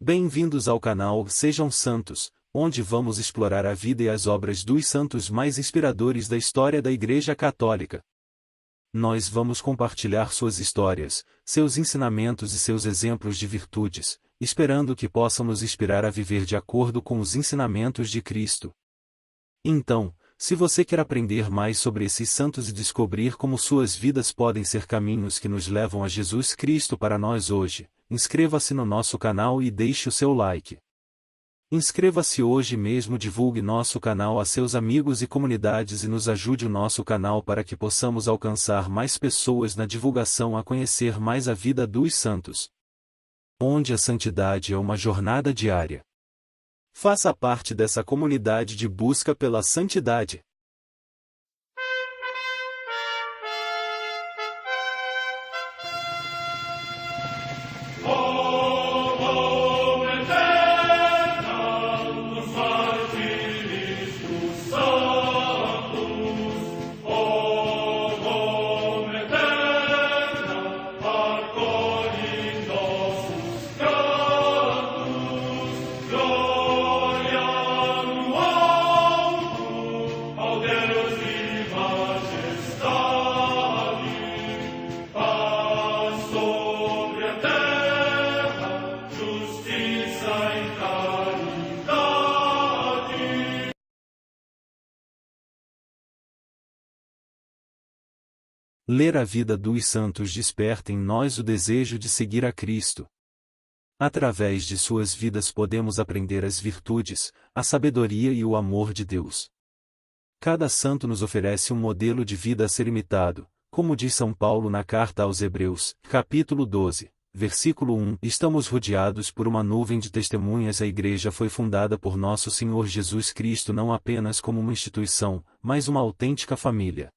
Bem-vindos ao canal Sejam Santos, onde vamos explorar a vida e as obras dos santos mais inspiradores da história da Igreja Católica. Nós vamos compartilhar suas histórias, seus ensinamentos e seus exemplos de virtudes, esperando que possam nos inspirar a viver de acordo com os ensinamentos de Cristo. Então, se você quer aprender mais sobre esses santos e descobrir como suas vidas podem ser caminhos que nos levam a Jesus Cristo para nós hoje, inscreva-se no nosso canal e deixe o seu like. Inscreva-se hoje mesmo, divulgue nosso canal a seus amigos e comunidades e nos ajude o nosso canal para que possamos alcançar mais pessoas na divulgação a conhecer mais a vida dos santos. Onde a santidade é uma jornada diária. Faça parte dessa comunidade de busca pela santidade. Ler a vida dos santos desperta em nós o desejo de seguir a Cristo. Através de suas vidas podemos aprender as virtudes, a sabedoria e o amor de Deus. Cada santo nos oferece um modelo de vida a ser imitado, como diz São Paulo na carta aos Hebreus, capítulo 12, versículo 1. Estamos rodeados por uma nuvem de testemunhas. A Igreja foi fundada por nosso Senhor Jesus Cristo não apenas como uma instituição, mas uma autêntica família.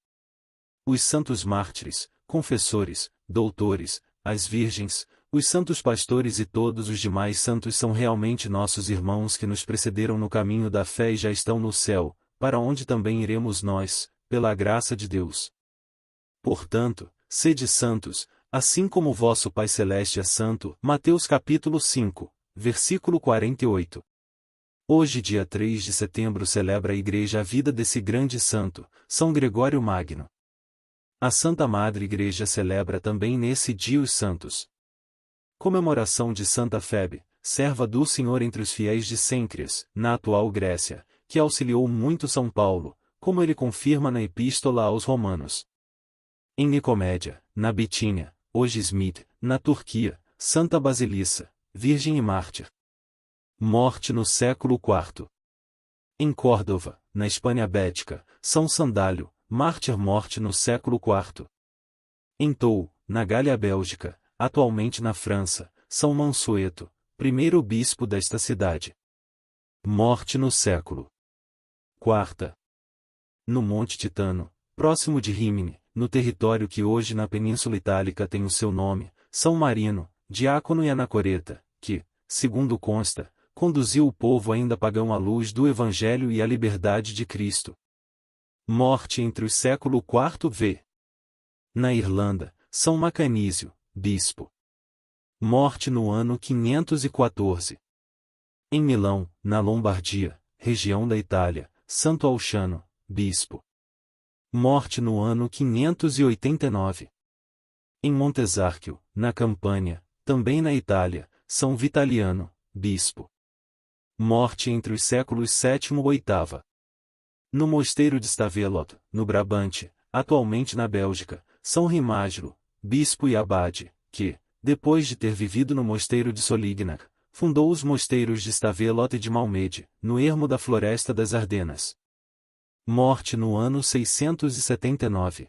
Os santos mártires, confessores, doutores, as virgens, os santos pastores e todos os demais santos são realmente nossos irmãos que nos precederam no caminho da fé e já estão no céu, para onde também iremos nós, pela graça de Deus. Portanto, sede santos, assim como o vosso Pai Celeste é santo. Mateus capítulo 5, versículo 48. Hoje, dia 3 de setembro, celebra a Igreja a vida desse grande santo, São Gregório Magno. A Santa Madre Igreja celebra também nesse dia os santos. Comemoração de Santa Febe, serva do Senhor entre os fiéis de Cêncreas, na atual Grécia, que auxiliou muito São Paulo, como ele confirma na Epístola aos Romanos. Em Nicomédia, na Bitínia, hoje Smith, na Turquia, Santa Basilissa, Virgem e Mártir. Morte no século IV. Em Córdova, na Espanha Bética, São Sandálio, mártir, morte no século IV. Em Toul, na Gália Bélgica, atualmente na França, São Mansueto, primeiro bispo desta cidade. Morte no século IV. No Monte Titano, próximo de Rímini, no território que hoje na Península Itálica tem o seu nome, São Marino, diácono e anacoreta, que, segundo consta, conduziu o povo ainda pagão à luz do Evangelho e à liberdade de Cristo. Morte entre o século IV v. Na Irlanda, São Macanísio, bispo. Morte no ano 514. Em Milão, na Lombardia, região da Itália, Santo Alchano, bispo. Morte no ano 589. Em Montesarchio, na Campânia, também na Itália, São Vitaliano, bispo. Morte entre os séculos VII e VIII. No mosteiro de Stavelot, no Brabante, atualmente na Bélgica, São Rimágilo, bispo e abade, que, depois de ter vivido no mosteiro de Solignac, fundou os mosteiros de Stavelot e de Malmedy, no ermo da Floresta das Ardenas. Morte no ano 679.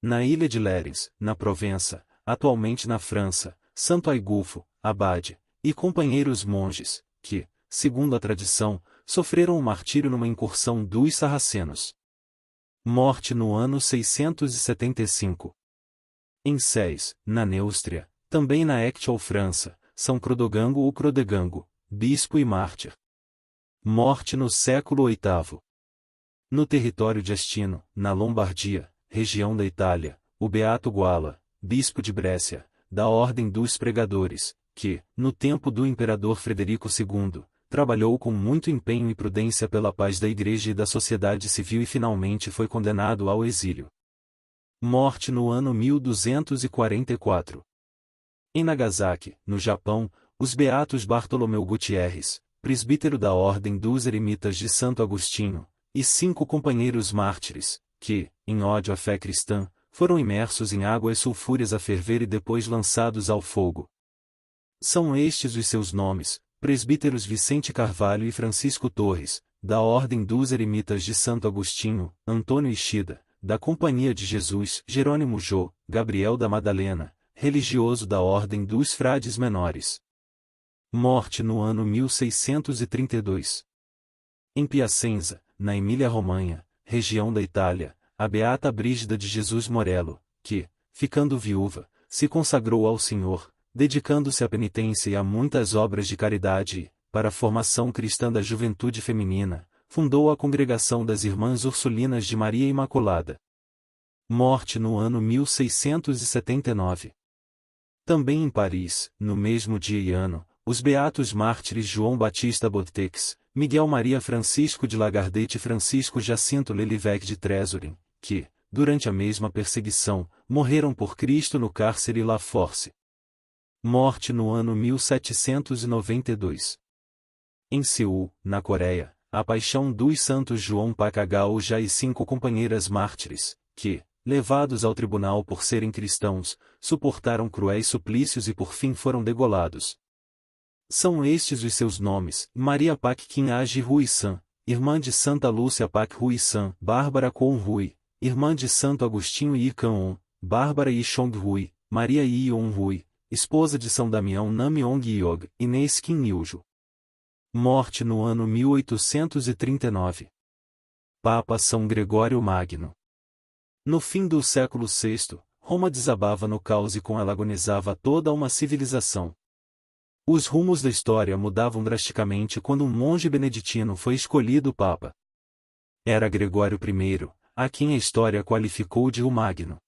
Na ilha de Lérins, na Provença, atualmente na França, Santo Aigulfo, abade, e companheiros monges, que, segundo a tradição, sofreram o martírio numa incursão dos sarracenos. Morte no ano 675. Em Sées, na Neustria, também na actual França, São Crodogango ou Crodegango, bispo e mártir. Morte no século VIII. No território de Astino, na Lombardia, região da Itália, o beato Guala, bispo de Brescia, da Ordem dos Pregadores, que, no tempo do imperador Frederico II, trabalhou com muito empenho e prudência pela paz da Igreja e da sociedade civil e finalmente foi condenado ao exílio. Morte no ano 1244. Em Nagasaki, no Japão, os beatos Bartolomeu Gutierrez, presbítero da Ordem dos Eremitas de Santo Agostinho, e 5 companheiros mártires, que, em ódio à fé cristã, foram imersos em águas sulfúreas a ferver e depois lançados ao fogo. São estes os seus nomes: presbíteros Vicente Carvalho e Francisco Torres, da Ordem dos Eremitas de Santo Agostinho, Antônio Ishida, da Companhia de Jesus, Jerônimo Jô, Gabriel da Madalena, religioso da Ordem dos Frades Menores. Morte no ano 1632. Em Piacenza, na Emília-Romanha, região da Itália, a beata Brígida de Jesus Morello, que, ficando viúva, se consagrou ao Senhor, dedicando-se à penitência e a muitas obras de caridade e, para a formação cristã da juventude feminina, fundou a Congregação das Irmãs Ursulinas de Maria Imaculada. Morte no ano 1679. Também em Paris, no mesmo dia e ano, os beatos mártires João Batista Botex, Miguel Maria Francisco de Lagardete e Francisco Jacinto Lelivec de Trésorin, que, durante a mesma perseguição, morreram por Cristo no cárcere La Force. Morte no ano 1792. Em Seul, na Coreia, a paixão dos santos João Pacagaúja e 5 companheiras mártires, que, levados ao tribunal por serem cristãos, suportaram cruéis suplícios e por fim foram degolados. São estes os seus nomes: Maria Pac Quinhage Rui San, irmã de Santa Lúcia Pac Rui San, Bárbara Con Rui, irmã de Santo Agostinho e Icaon, Bárbara Yishong Rui, Maria Ion Rui, esposa de São Damião Namyong Yog, Inês Kim Iljo. Morte no ano 1839. Papa São Gregório Magno. No fim do século VI, Roma desabava no caos e com ela agonizava toda uma civilização. Os rumos da história mudavam drasticamente quando um monge beneditino foi escolhido Papa. Era Gregório I, a quem a história qualificou de o Magno.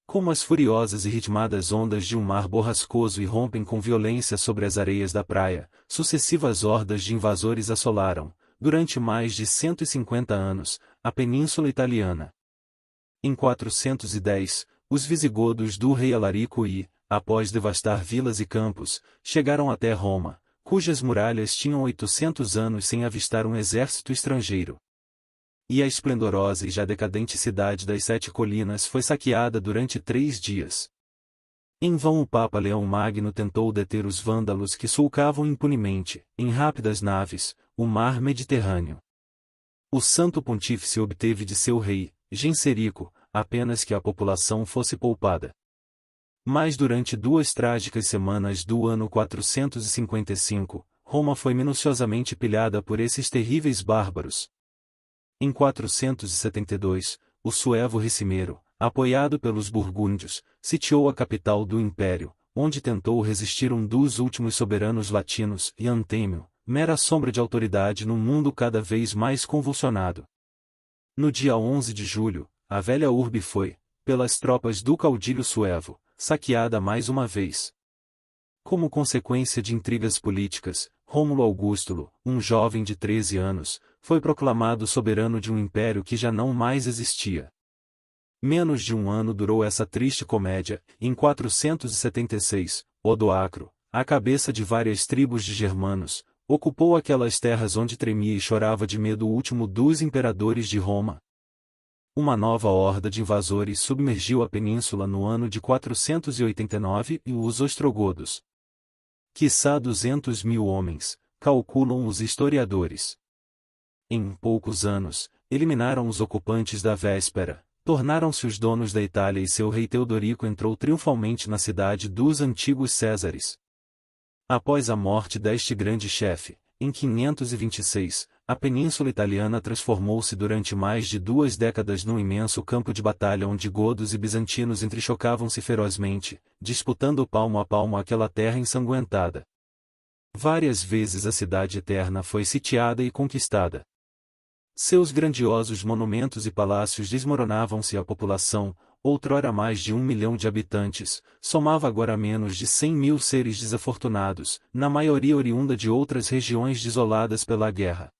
Como as furiosas e ritmadas ondas de um mar borrascoso irrompem com violência sobre as areias da praia, sucessivas hordas de invasores assolaram, durante mais de 150 anos, a península italiana. Em 410, os visigodos do rei Alarico I, após devastar vilas e campos, chegaram até Roma, cujas muralhas tinham 800 anos sem avistar um exército estrangeiro. E a esplendorosa e já decadente cidade das 7 colinas foi saqueada durante 3 dias. Em vão o Papa Leão Magno tentou deter os vândalos que sulcavam impunemente, em rápidas naves, o mar Mediterrâneo. O Santo Pontífice obteve de seu rei, Genserico, apenas que a população fosse poupada. Mas durante 2 trágicas semanas do ano 455, Roma foi minuciosamente pilhada por esses terríveis bárbaros. Em 472, o suevo Ricimeiro, apoiado pelos burgúndios, sitiou a capital do império, onde tentou resistir um dos últimos soberanos latinos, e Antêmio, mera sombra de autoridade num mundo cada vez mais convulsionado. No dia 11 de julho, a velha urbe foi, pelas tropas do caudilho suevo, saqueada mais uma vez. Como consequência de intrigas políticas, Rômulo Augustulo, um jovem de 13 anos, foi proclamado soberano de um império que já não mais existia. Menos de um ano durou essa triste comédia. Em 476, Odoacro, a cabeça de várias tribos de germanos, ocupou aquelas terras onde tremia e chorava de medo o último dos imperadores de Roma. Uma nova horda de invasores submergiu a península no ano de 489 e os ostrogodos. Quiçá 200.000 homens, calculam os historiadores. Em poucos anos, eliminaram os ocupantes da véspera, tornaram-se os donos da Itália e seu rei Teodorico entrou triunfalmente na cidade dos antigos Césares. Após a morte deste grande chefe, em 526, a península italiana transformou-se durante mais de 2 décadas num imenso campo de batalha onde godos e bizantinos entrechocavam-se ferozmente, disputando palmo a palmo aquela terra ensanguentada. Várias vezes a cidade eterna foi sitiada e conquistada. Seus grandiosos monumentos e palácios desmoronavam-se e a população, outrora mais de 1 milhão de habitantes, somava agora menos de 100.000 seres desafortunados, na maioria oriunda de outras regiões desoladas pela guerra.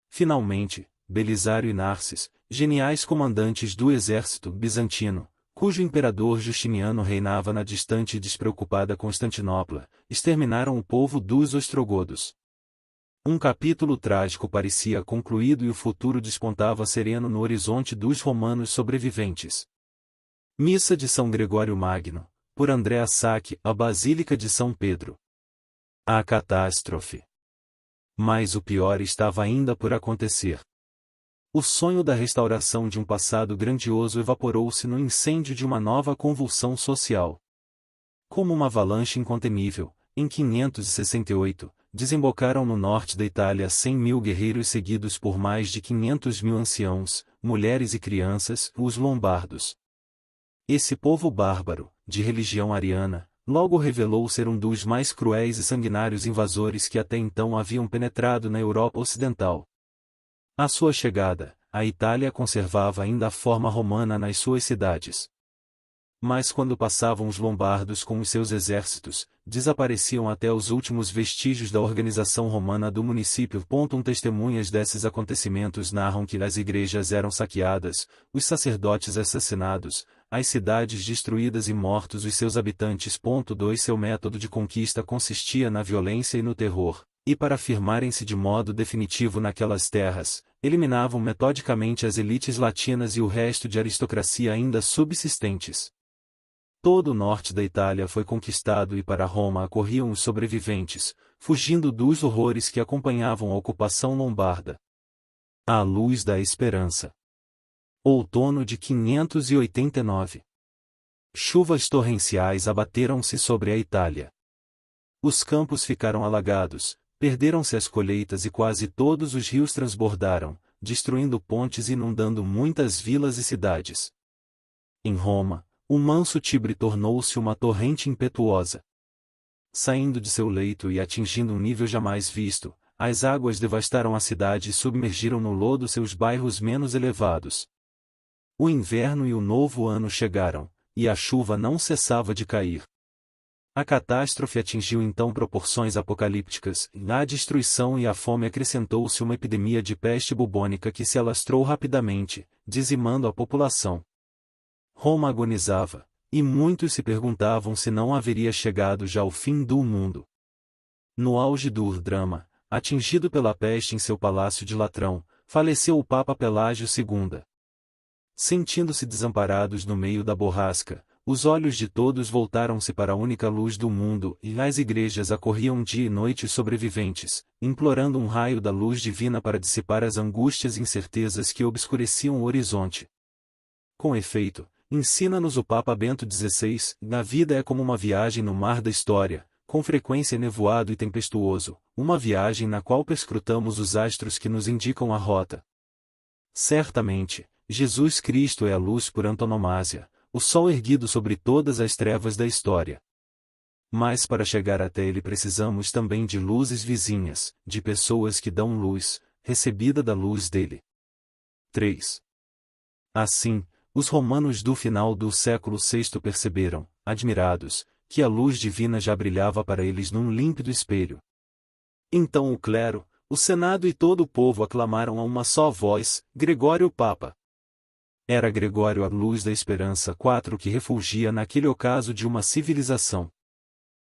Finalmente, Belisário e Narses, geniais comandantes do exército bizantino, cujo imperador Justiniano reinava na distante e despreocupada Constantinopla, exterminaram o povo dos ostrogodos. Um capítulo trágico parecia concluído e o futuro despontava sereno no horizonte dos romanos sobreviventes. Missa de São Gregório Magno, por Andrea Sacchi, a Basílica de São Pedro. A catástrofe. Mas o pior estava ainda por acontecer. O sonho da restauração de um passado grandioso evaporou-se no incêndio de uma nova convulsão social. Como uma avalanche incontenível, em 568, desembocaram no norte da Itália 100.000 guerreiros seguidos por mais de 500.000 anciãos, mulheres e crianças, os lombardos. Esse povo bárbaro, de religião ariana, logo revelou ser um dos mais cruéis e sanguinários invasores que até então haviam penetrado na Europa Ocidental. À sua chegada, a Itália conservava ainda a forma romana nas suas cidades. Mas quando passavam os lombardos com os seus exércitos, desapareciam até os últimos vestígios da organização romana do município. Testemunhas desses acontecimentos narram que as igrejas eram saqueadas, os sacerdotes assassinados, as cidades destruídas e mortos os seus habitantes. 2 Seu método de conquista consistia na violência e no terror, e para afirmarem-se de modo definitivo naquelas terras, eliminavam metodicamente as elites latinas e o resto de aristocracia ainda subsistentes. Todo o norte da Itália foi conquistado e para Roma corriam os sobreviventes, fugindo dos horrores que acompanhavam a ocupação lombarda. À luz da esperança. Outono de 589. Chuvas torrenciais abateram-se sobre a Itália. Os campos ficaram alagados, perderam-se as colheitas e quase todos os rios transbordaram, destruindo pontes e inundando muitas vilas e cidades. Em Roma, o manso Tibre tornou-se uma torrente impetuosa. Saindo de seu leito e atingindo um nível jamais visto, as águas devastaram a cidade e submergiram no lodo seus bairros menos elevados. O inverno e o novo ano chegaram, e a chuva não cessava de cair. A catástrofe atingiu então proporções apocalípticas, na destruição e a fome acrescentou-se uma epidemia de peste bubônica que se alastrou rapidamente, dizimando a população. Roma agonizava, e muitos se perguntavam se não haveria chegado já o fim do mundo. No auge do drama, atingido pela peste em seu palácio de Latrão, faleceu o Papa Pelágio II. Sentindo-se desamparados no meio da borrasca, os olhos de todos voltaram-se para a única luz do mundo, e as igrejas acorriam dia e noite os sobreviventes, implorando um raio da luz divina para dissipar as angústias e incertezas que obscureciam o horizonte. Com efeito, ensina-nos o Papa Bento XVI, a vida é como uma viagem no mar da história, com frequência nevoado e tempestuoso, uma viagem na qual perscrutamos os astros que nos indicam a rota. Certamente, Jesus Cristo é a luz por antonomasia, o sol erguido sobre todas as trevas da história. Mas para chegar até ele precisamos também de luzes vizinhas, de pessoas que dão luz, recebida da luz dele. 3. Assim, os romanos do final do século VI perceberam, admirados, que a luz divina já brilhava para eles num límpido espelho. Então o clero, o senado e todo o povo aclamaram a uma só voz: Gregório Papa. Era Gregório a luz da esperança 4 que refulgia naquele ocaso de uma civilização.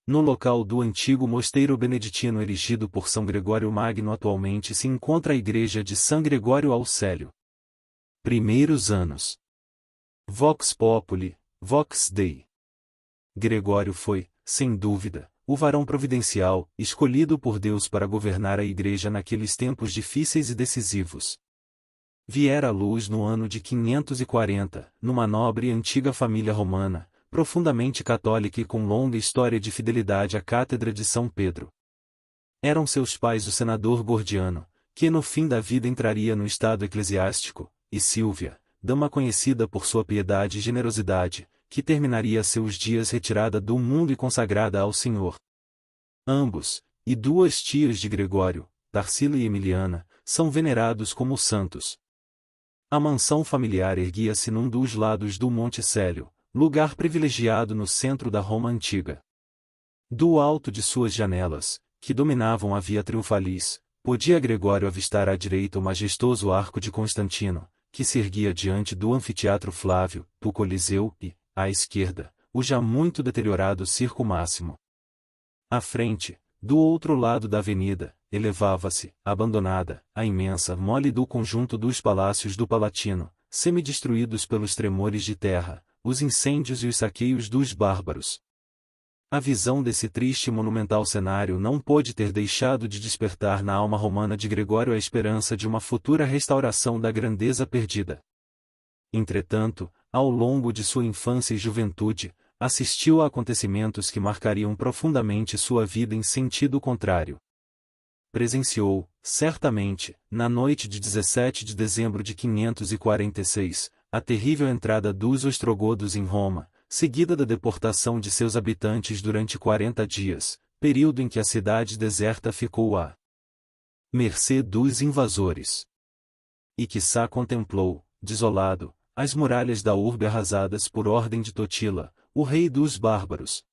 No local do antigo mosteiro beneditino erigido por São Gregório Magno atualmente se encontra a igreja de São Gregório ao Célio. Primeiros anos. Vox Populi, Vox Dei. Gregório foi, sem dúvida, o varão providencial, escolhido por Deus para governar a igreja naqueles tempos difíceis e decisivos. Viera à luz no ano de 540, numa nobre e antiga família romana, profundamente católica e com longa história de fidelidade à cátedra de São Pedro. Eram seus pais o senador Gordiano, que no fim da vida entraria no estado eclesiástico, e Sílvia, dama conhecida por sua piedade e generosidade, que terminaria seus dias retirada do mundo e consagrada ao Senhor. Ambos, e duas tias de Gregório, Tarsila e Emiliana, são venerados como santos. A mansão familiar erguia-se num dos lados do Monte Célio, lugar privilegiado no centro da Roma antiga. Do alto de suas janelas, que dominavam a Via Triunfalis, podia Gregório avistar à direita o majestoso Arco de Constantino, que se erguia diante do Anfiteatro Flávio, do Coliseu e, à esquerda, o já muito deteriorado Circo Máximo. À frente, do outro lado da avenida, elevava-se, abandonada, a imensa mole do conjunto dos palácios do Palatino, semi-destruídos pelos tremores de terra, os incêndios e os saqueios dos bárbaros. A visão desse triste e monumental cenário não pôde ter deixado de despertar na alma romana de Gregório a esperança de uma futura restauração da grandeza perdida. Entretanto, ao longo de sua infância e juventude, assistiu a acontecimentos que marcariam profundamente sua vida em sentido contrário. Presenciou, certamente, na noite de 17 de dezembro de 546, a terrível entrada dos ostrogodos em Roma, seguida da deportação de seus habitantes durante 40 dias, período em que a cidade deserta ficou à mercê dos invasores. E quiçá contemplou, desolado, as muralhas da urbe arrasadas por ordem de Totila, o rei dos bárbaros.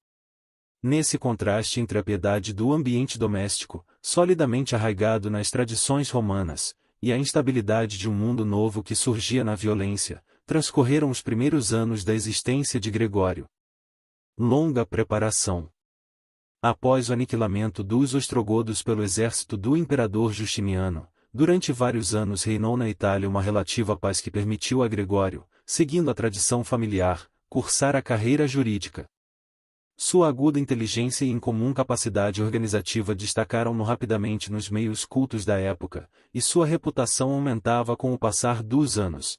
Nesse contraste entre a piedade do ambiente doméstico, solidamente arraigado nas tradições romanas, e a instabilidade de um mundo novo que surgia na violência, transcorreram os primeiros anos da existência de Gregório. Longa preparação. Após o aniquilamento dos ostrogodos pelo exército do imperador Justiniano, durante vários anos reinou na Itália uma relativa paz que permitiu a Gregório, seguindo a tradição familiar, cursar a carreira jurídica. Sua aguda inteligência e incomum capacidade organizativa destacaram-no rapidamente nos meios cultos da época, e sua reputação aumentava com o passar dos anos.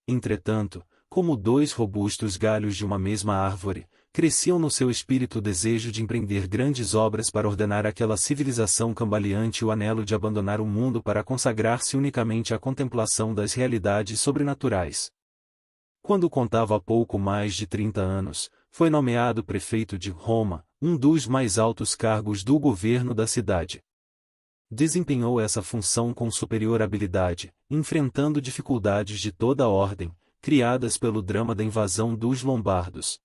Entretanto, como dois robustos galhos de uma mesma árvore, cresciam no seu espírito o desejo de empreender grandes obras para ordenar aquela civilização cambaleante e o anelo de abandonar o mundo para consagrar-se unicamente à contemplação das realidades sobrenaturais. Quando contava pouco mais de 30 anos, foi nomeado prefeito de Roma, um dos mais altos cargos do governo da cidade. Desempenhou essa função com superior habilidade, enfrentando dificuldades de toda a ordem, criadas pelo drama da invasão dos lombardos.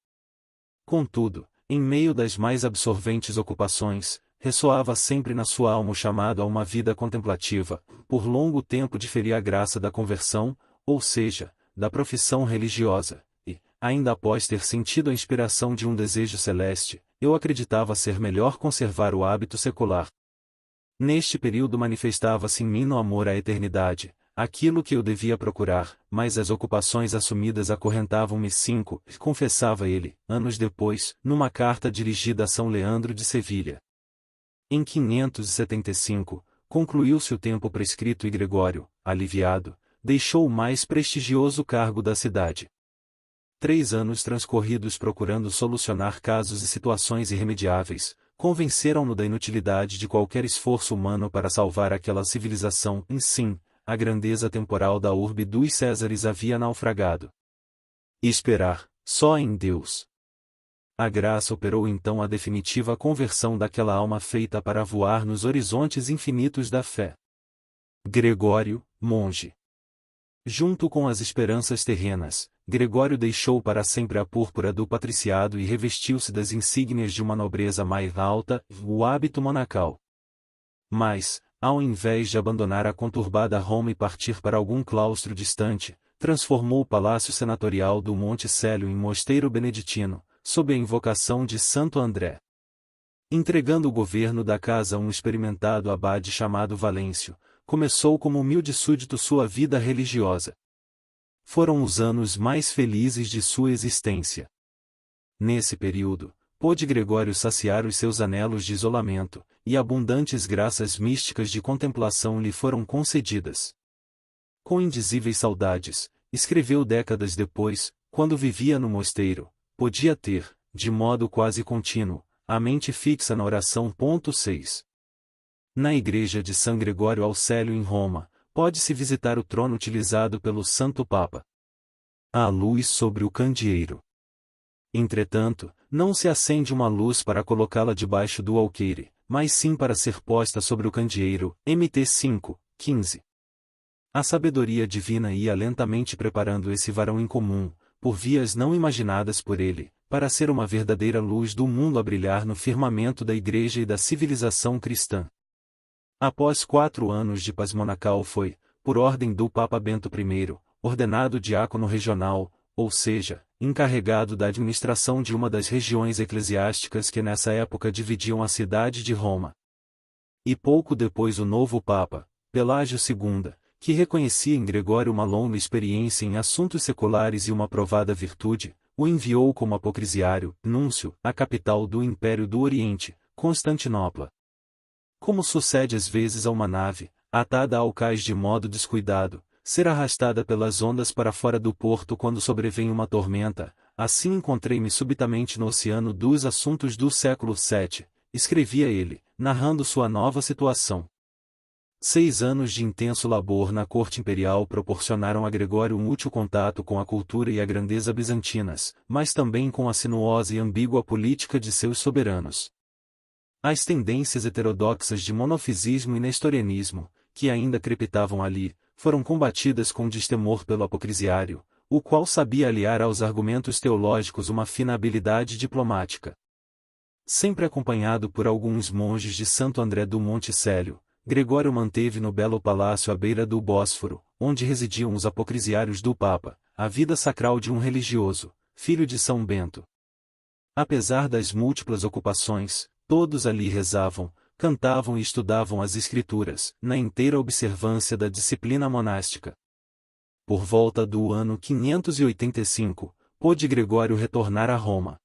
Contudo, em meio das mais absorventes ocupações, ressoava sempre na sua alma o chamado a uma vida contemplativa, por longo tempo diferia a graça da conversão, ou seja, da profissão religiosa, e, ainda após ter sentido a inspiração de um desejo celeste, eu acreditava ser melhor conservar o hábito secular. Neste período manifestava-se em mim no amor à eternidade, aquilo que eu devia procurar, mas as ocupações assumidas acorrentavam-me confessava ele, anos depois, numa carta dirigida a São Leandro de Sevilha. Em 575, concluiu-se o tempo prescrito e Gregório, aliviado, deixou o mais prestigioso cargo da cidade. 3 anos transcorridos procurando solucionar casos e situações irremediáveis, convenceram-no da inutilidade de qualquer esforço humano para salvar aquela civilização, sim, a grandeza temporal da urbe dos Césares havia naufragado. E esperar, só em Deus. A graça operou então a definitiva conversão daquela alma feita para voar nos horizontes infinitos da fé. Gregório, monge. Junto com as esperanças terrenas, Gregório deixou para sempre a púrpura do patriciado e revestiu-se das insígnias de uma nobreza mais alta, o hábito monacal. Mas, ao invés de abandonar a conturbada Roma e partir para algum claustro distante, transformou o palácio senatorial do Monte Célio em mosteiro beneditino, sob a invocação de Santo André. Entregando o governo da casa a um experimentado abade chamado Valêncio, começou como humilde súdito sua vida religiosa. Foram os anos mais felizes de sua existência. Nesse período, pôde Gregório saciar os seus anelos de isolamento, e abundantes graças místicas de contemplação lhe foram concedidas. Com indizíveis saudades, escreveu décadas depois, quando vivia no mosteiro, podia ter, de modo quase contínuo, a mente fixa na oração. 6. Na igreja de São Gregório ao Célio em Roma, pode-se visitar o trono utilizado pelo Santo Papa. Há luz sobre o candeeiro. Entretanto, não se acende uma luz para colocá-la debaixo do alqueire, mas sim para ser posta sobre o candeeiro. Mt 5, 15. A sabedoria divina ia lentamente preparando esse varão incomum, por vias não imaginadas por ele, para ser uma verdadeira luz do mundo a brilhar no firmamento da Igreja e da civilização cristã. Após 4 anos de paz monacal foi, por ordem do Papa Bento I, ordenado diácono regional, ou seja, encarregado da administração de uma das regiões eclesiásticas que nessa época dividiam a cidade de Roma. E pouco depois o novo Papa, Pelágio II, que reconhecia em Gregório uma longa experiência em assuntos seculares e uma provada virtude, o enviou como apocrisiário, núncio, à capital do Império do Oriente, Constantinopla. Como sucede às vezes a uma nave, atada ao cais de modo descuidado, ser arrastada pelas ondas para fora do porto quando sobrevém uma tormenta, assim encontrei-me subitamente no oceano dos assuntos do século VII, escrevia ele, narrando sua nova situação. 6 anos de intenso labor na corte imperial proporcionaram a Gregório um útil contato com a cultura e a grandeza bizantinas, mas também com a sinuosa e ambígua política de seus soberanos. As tendências heterodoxas de monofisismo e nestorianismo, que ainda crepitavam ali, foram combatidas com destemor pelo apocrisiário, o qual sabia aliar aos argumentos teológicos uma fina habilidade diplomática. Sempre acompanhado por alguns monges de Santo André do Monte Célio, Gregório manteve no belo palácio à beira do Bósforo, onde residiam os apocrisiários do Papa, a vida sacral de um religioso, filho de São Bento. Apesar das múltiplas ocupações, todos ali rezavam, cantavam e estudavam as Escrituras, na inteira observância da disciplina monástica. Por volta do ano 585, pôde Gregório retornar a Roma.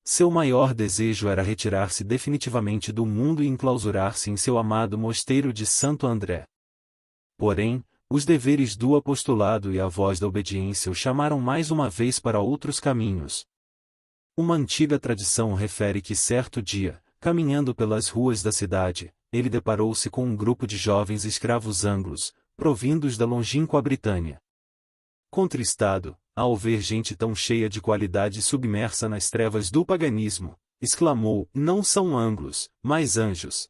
Seu maior desejo era retirar-se definitivamente do mundo e enclausurar-se em seu amado mosteiro de Santo André. Porém, os deveres do apostolado e a voz da obediência o chamaram mais uma vez para outros caminhos. Uma antiga tradição refere que certo dia, caminhando pelas ruas da cidade, ele deparou-se com um grupo de jovens escravos anglos, provindos da longínqua Britânia. Contristado, ao ver gente tão cheia de qualidade submersa nas trevas do paganismo, exclamou: "Não são anglos, mas anjos."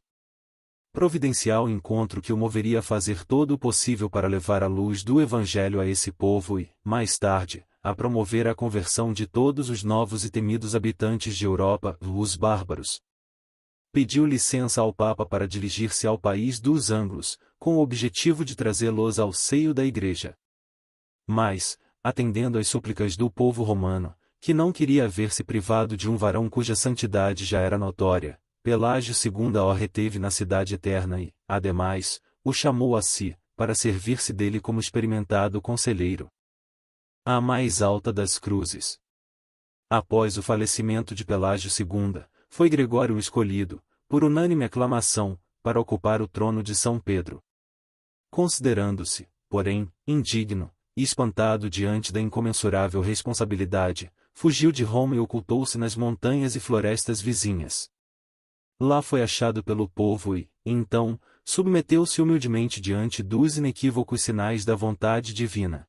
Providencial encontro que o moveria a fazer todo o possível para levar a luz do Evangelho a esse povo e, mais tarde, a promover a conversão de todos os novos e temidos habitantes de Europa, os bárbaros. Pediu licença ao Papa para dirigir-se ao país dos anglos, com o objetivo de trazê-los ao seio da Igreja. Mas, atendendo às súplicas do povo romano, que não queria ver-se privado de um varão cuja santidade já era notória, Pelágio II o reteve na cidade eterna e, ademais, o chamou a si, para servir-se dele como experimentado conselheiro. A mais alta das cruzes. Após o falecimento de Pelágio II, foi Gregório o escolhido, por unânime aclamação, para ocupar o trono de São Pedro. Considerando-se, porém, indigno, e espantado diante da incomensurável responsabilidade, fugiu de Roma e ocultou-se nas montanhas e florestas vizinhas. Lá foi achado pelo povo e, então, submeteu-se humildemente diante dos inequívocos sinais da vontade divina.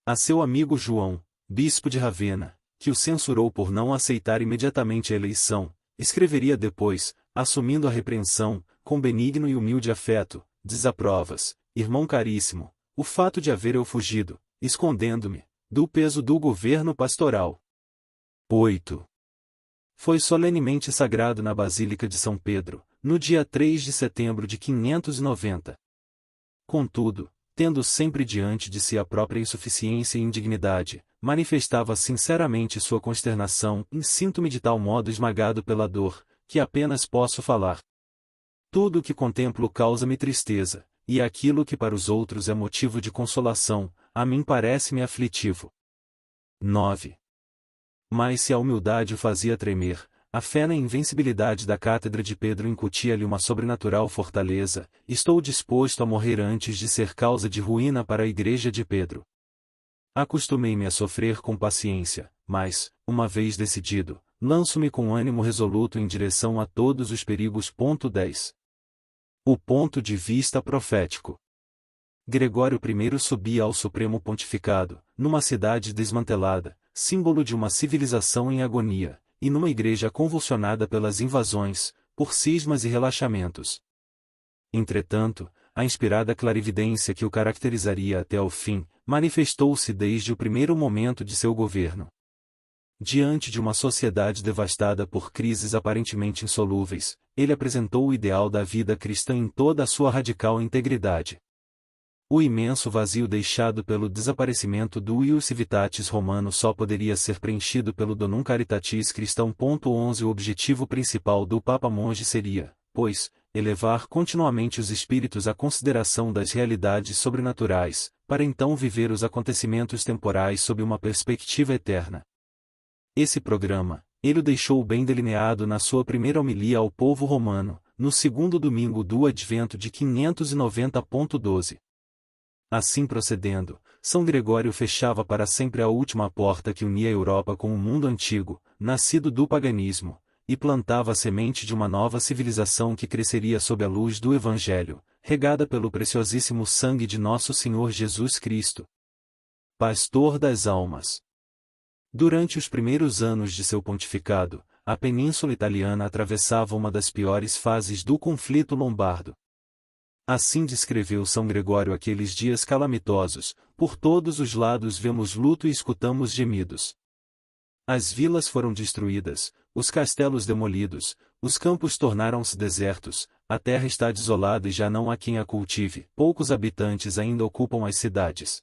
A seu amigo João, bispo de Ravenna, que o censurou por não aceitar imediatamente a eleição, escreveria depois, assumindo a repreensão, com benigno e humilde afeto: "Desaprovas, irmão caríssimo, o fato de haver eu fugido, escondendo-me, do peso do governo pastoral." 8. Foi solenemente sagrado na Basílica de São Pedro, no dia 3 de setembro de 590. Contudo, tendo sempre diante de si a própria insuficiência e indignidade, manifestava sinceramente sua consternação: "Sinto-me de tal modo esmagado pela dor, que apenas posso falar. Tudo o que contemplo causa-me tristeza, e aquilo que para os outros é motivo de consolação, a mim parece-me aflitivo." 9. Mas se a humildade o fazia tremer, a fé na invencibilidade da cátedra de Pedro incutia-lhe uma sobrenatural fortaleza: "Estou disposto a morrer antes de ser causa de ruína para a Igreja de Pedro. Acostumei-me a sofrer com paciência, mas, uma vez decidido, lanço-me com ânimo resoluto em direção a todos os perigos." 10. O ponto de vista profético. Gregório I subia ao Supremo Pontificado, numa cidade desmantelada, símbolo de uma civilização em agonia, e numa igreja convulsionada pelas invasões, por cismas e relaxamentos. Entretanto, a inspirada clarividência que o caracterizaria até ao fim, manifestou-se desde o primeiro momento de seu governo. Diante de uma sociedade devastada por crises aparentemente insolúveis, ele apresentou o ideal da vida cristã em toda a sua radical integridade. O imenso vazio deixado pelo desaparecimento do Ius Civitatis Romano só poderia ser preenchido pelo Donum Caritatis Christão. 11 O objetivo principal do Papa Monge seria, pois, elevar continuamente os espíritos à consideração das realidades sobrenaturais, para então viver os acontecimentos temporais sob uma perspectiva eterna. Esse programa, ele o deixou bem delineado na sua primeira homilia ao povo romano, no segundo domingo do Advento de 590.12. Assim procedendo, São Gregório fechava para sempre a última porta que unia a Europa com o mundo antigo, nascido do paganismo, e plantava a semente de uma nova civilização que cresceria sob a luz do Evangelho, regada pelo preciosíssimo sangue de nosso Senhor Jesus Cristo. Pastor das almas. Durante os primeiros anos de seu pontificado, a Península Italiana atravessava uma das piores fases do conflito lombardo. Assim descreveu São Gregório aqueles dias calamitosos: por todos os lados vemos luto e escutamos gemidos. As vilas foram destruídas, os castelos demolidos, os campos tornaram-se desertos, a terra está desolada e já não há quem a cultive, poucos habitantes ainda ocupam as cidades.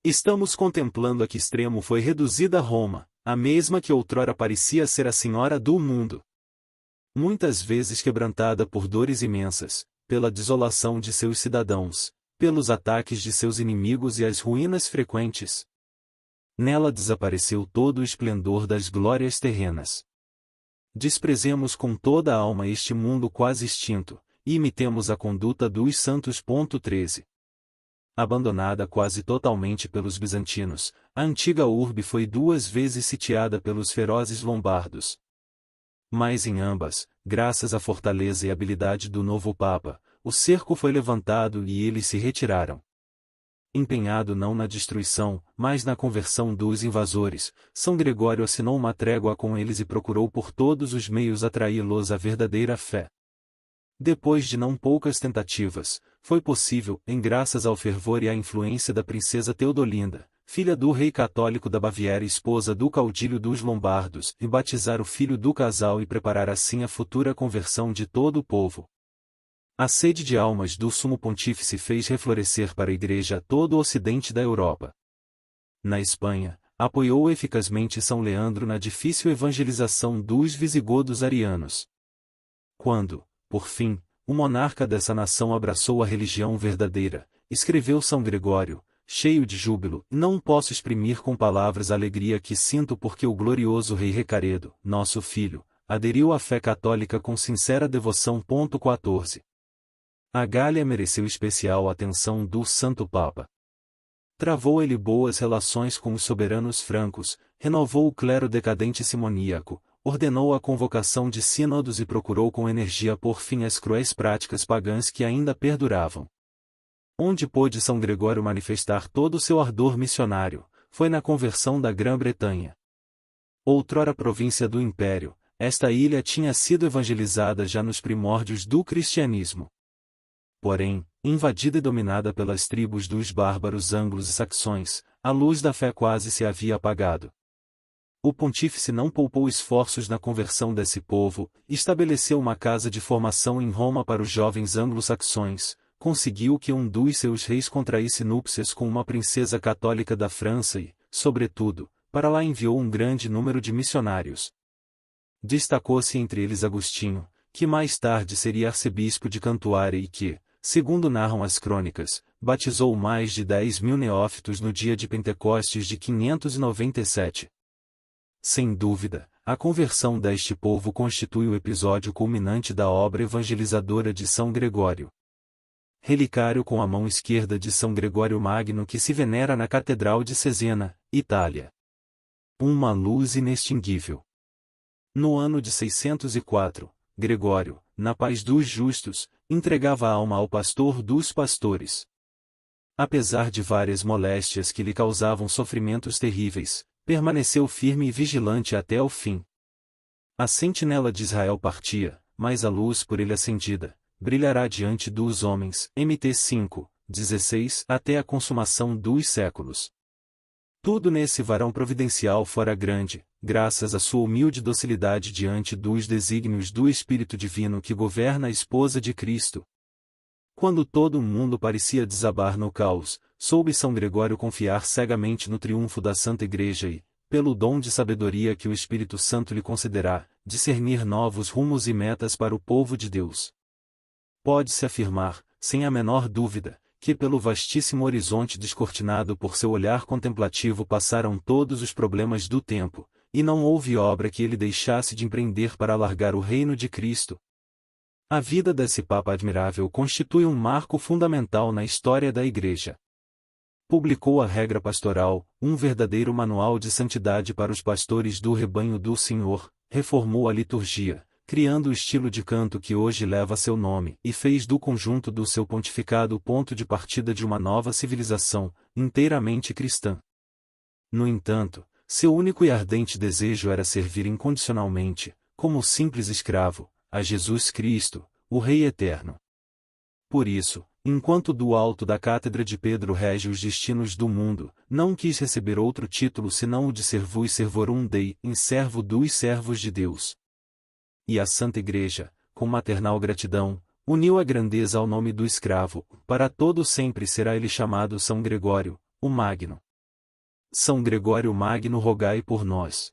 Estamos contemplando a que extremo foi reduzida Roma, a mesma que outrora parecia ser a senhora do mundo. Muitas vezes quebrantada por dores imensas, pela desolação de seus cidadãos, pelos ataques de seus inimigos e as ruínas frequentes. Nela desapareceu todo o esplendor das glórias terrenas. Desprezemos com toda a alma este mundo quase extinto, e imitemos a conduta dos santos. 13. Abandonada quase totalmente pelos bizantinos, a antiga urbe foi 2 vezes sitiada pelos ferozes lombardos. Mas em ambas, graças à fortaleza e habilidade do novo Papa, o cerco foi levantado e eles se retiraram. Empenhado não na destruição, mas na conversão dos invasores, São Gregório assinou uma trégua com eles e procurou por todos os meios atraí-los à verdadeira fé. Depois de não poucas tentativas, foi possível, em graças ao fervor e à influência da princesa Teodolinda, filha do rei católico da Baviera e esposa do caudilho dos lombardos, e batizar o filho do casal e preparar assim a futura conversão de todo o povo. A sede de almas do sumo pontífice fez reflorescer para a Igreja todo o ocidente da Europa. Na Espanha, apoiou eficazmente São Leandro na difícil evangelização dos visigodos arianos. Quando, por fim, o monarca dessa nação abraçou a religião verdadeira, escreveu São Gregório, cheio de júbilo: não posso exprimir com palavras a alegria que sinto porque o glorioso rei Recaredo, nosso filho, aderiu à fé católica com sincera devoção. 14. A Gália mereceu especial atenção do Santo Papa. Travou ele boas relações com os soberanos francos, renovou o clero decadente simoníaco, ordenou a convocação de sínodos e procurou com energia pôr fim às cruéis práticas pagãs que ainda perduravam. Onde pôde São Gregório manifestar todo o seu ardor missionário, foi na conversão da Grã-Bretanha. Outrora província do Império, esta ilha tinha sido evangelizada já nos primórdios do cristianismo. Porém, invadida e dominada pelas tribos dos bárbaros anglos e saxões, a luz da fé quase se havia apagado. O pontífice não poupou esforços na conversão desse povo, estabeleceu uma casa de formação em Roma para os jovens anglo-saxões, conseguiu que um dos seus reis contraísse núpcias com uma princesa católica da França e, sobretudo, para lá enviou um grande número de missionários. Destacou-se entre eles Agostinho, que mais tarde seria arcebispo de Cantuária e que, segundo narram as crônicas, batizou mais de 10.000 neófitos no dia de Pentecostes de 597. Sem dúvida, a conversão deste povo constitui o episódio culminante da obra evangelizadora de São Gregório. Relicário com a mão esquerda de São Gregório Magno que se venera na Catedral de Cesena, Itália. Uma luz inextinguível. No ano de 604, Gregório, na paz dos justos, entregava a alma ao pastor dos pastores. Apesar de várias moléstias que lhe causavam sofrimentos terríveis, permaneceu firme e vigilante até ao fim. A sentinela de Israel partia, mas a luz por ele acendida, brilhará diante dos homens. Mt 5, 16, até a consumação dos séculos. Tudo nesse varão providencial fora grande, graças à sua humilde docilidade diante dos desígnios do Espírito Divino que governa a esposa de Cristo. Quando todo o mundo parecia desabar no caos, soube São Gregório confiar cegamente no triunfo da Santa Igreja e, pelo dom de sabedoria que o Espírito Santo lhe concederá, discernir novos rumos e metas para o povo de Deus. Pode-se afirmar, sem a menor dúvida, que pelo vastíssimo horizonte descortinado por seu olhar contemplativo passaram todos os problemas do tempo, e não houve obra que ele deixasse de empreender para alargar o reino de Cristo. A vida desse Papa admirável constitui um marco fundamental na história da Igreja. Publicou a Regra Pastoral, um verdadeiro manual de santidade para os pastores do rebanho do Senhor, reformou a liturgia, criando o estilo de canto que hoje leva seu nome, e fez do conjunto do seu pontificado o ponto de partida de uma nova civilização, inteiramente cristã. No entanto, seu único e ardente desejo era servir incondicionalmente, como simples escravo, a Jesus Cristo, o Rei Eterno. Por isso, enquanto do alto da cátedra de Pedro rege os destinos do mundo, não quis receber outro título senão o de servus servorum Dei, em servo dos servos de Deus. E a Santa Igreja, com maternal gratidão, uniu a grandeza ao nome do escravo, para todo sempre será ele chamado São Gregório, o Magno. São Gregório Magno, rogai por nós.